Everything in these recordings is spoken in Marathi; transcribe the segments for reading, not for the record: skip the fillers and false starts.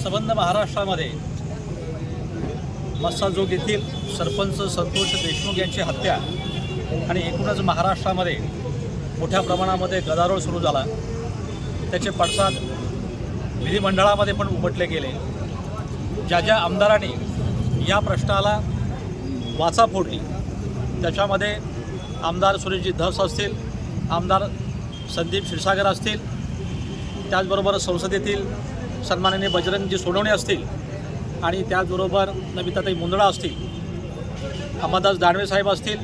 संबंध महाराष्ट्रामध्ये मस्साजोग येथील सरपंच संतोष देशमुख यांची हत्या आणि एकूणच महाराष्ट्रामध्ये मोठ्या प्रमाणामध्ये गदारोळ सुरू झाला। त्याचे पडसाद विधिमंडळामध्ये पण उमटले गेले। ज्या ज्या आमदारांनी या प्रश्नाला वाचा फोडली त्याच्यामध्ये आमदार सुरेशजी धस असतील, आमदार संदीप क्षीरसागर असतील, त्याचबरोबर संसदेतील सन्माननीय बजरंगजी सोनवणे असतील आणि त्याचबरोबर नमिताताई मुंदडा असतील, अंबादास दानवे साहेब असतील,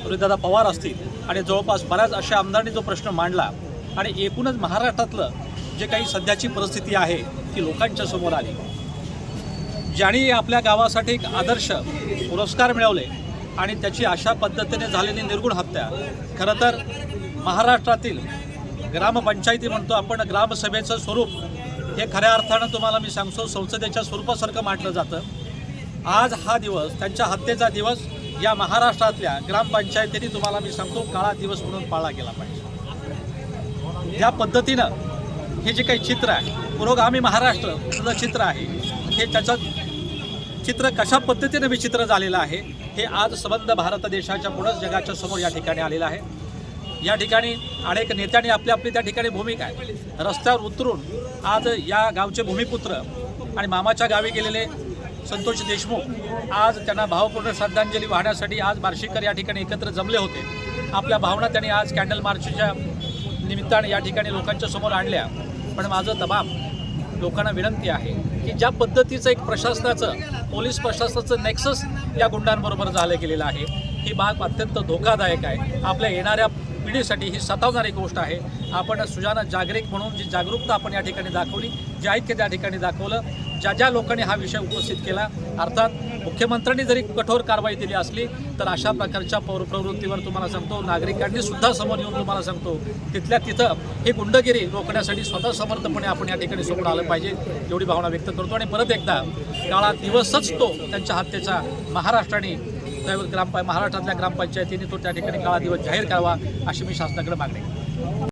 रोहितदादा पवार असतील आणि जवळपास बऱ्याच अशा आमदारांनी जो प्रश्न मांडला आणि एकूणच महाराष्ट्रातलं जे काही सध्याची परिस्थिती आहे ती लोकांच्या समोर आली। ज्यांनी आपल्या गावासाठी एक आदर्श पुरस्कार मिळवले आणि त्याची अशा पद्धतीने झालेली निर्गुण हत्या, खरं तर महाराष्ट्रातील ग्रामपंचायती म्हणतो आपण, ग्रामसभेचं स्वरूप हे खऱ्या अर्थानं तुम्हाला मी सांगतो संसदेच्या स्वरूपासारखं मांडलं जातं। आज हा दिवस, त्यांच्या हत्येचा दिवस या महाराष्ट्रातल्या ग्रामपंचायतींनी तुम्हाला मी सांगतो काळा दिवस म्हणून पाळला गेला पाहिजे। या पद्धतीनं हे जे काही चित्र आहे, पुरोगामी महाराष्ट्र चित्र आहे, हे त्याचं चित्र कशा पद्धतीनं विचित्र झालेलं आहे हे आज संबंध भारत देशाच्या पुढं जगाच्या समोर या ठिकाणी आलेलं आहे। या ठिकाणी अनेक नेत्यांनी आपली आपली त्या ठिकाणी भूमिका आहे, रस्त्यावर उतरून आज या गावचे भूमिपुत्र आणि मामाच्या गावी गेलेले संतोष देशमुख आज त्यांना भावपूर्ण श्रद्धांजली वाहण्यासाठी आज बार्शीकर या ठिकाणी एकत्र जमले होते। आपल्या भावना त्यांनी आज कॅन्डल मार्चच्या निमित्ताने या ठिकाणी लोकांच्या समोर आणल्या। पण माझं तमाम लोकांना विनंती आहे की ज्या पद्धतीचं एक प्रशासनाचं, पोलीस प्रशासनाचं नेक्सस या गुंडांबरोबर झालं गेलेलं आहे, ही बाब अत्यंत धोकादायक आहे। आपल्या येणाऱ्या पिढीसाठी ही सतावणारी गोष्ट आहे। आपण सुजाना जागरिक म्हणून जी जागरूकता आपण या ठिकाणी दाखवली, जे ऐक्य त्या ठिकाणी दाखवलं, ज्या ज्या लोकांनी हा विषय उपस्थित केला, अर्थात मुख्यमंत्र्यांनी जरी कठोर कारवाई दिली असली तर अशा प्रकारच्या प्रवृत्तीवर तुम्हाला सांगतो नागरिकांनी सुद्धा समोर येऊन तुम्हाला सांगतो तिथल्या तिथं हे गुंडगिरी रोखण्यासाठी स्वतः समर्थपणे आपण या ठिकाणी समोर आलं पाहिजे एवढी भावना व्यक्त करतो। आणि परत एकदा काळा दिवसच तो त्यांच्या हत्येचा महाराष्ट्राने महाराष्ट्रातल्या ग्रामपंचायतींनी तो त्या ठिकाणी काळा दिवस जाहीर करावा अशी मी शासनाकडे मागणी करतो।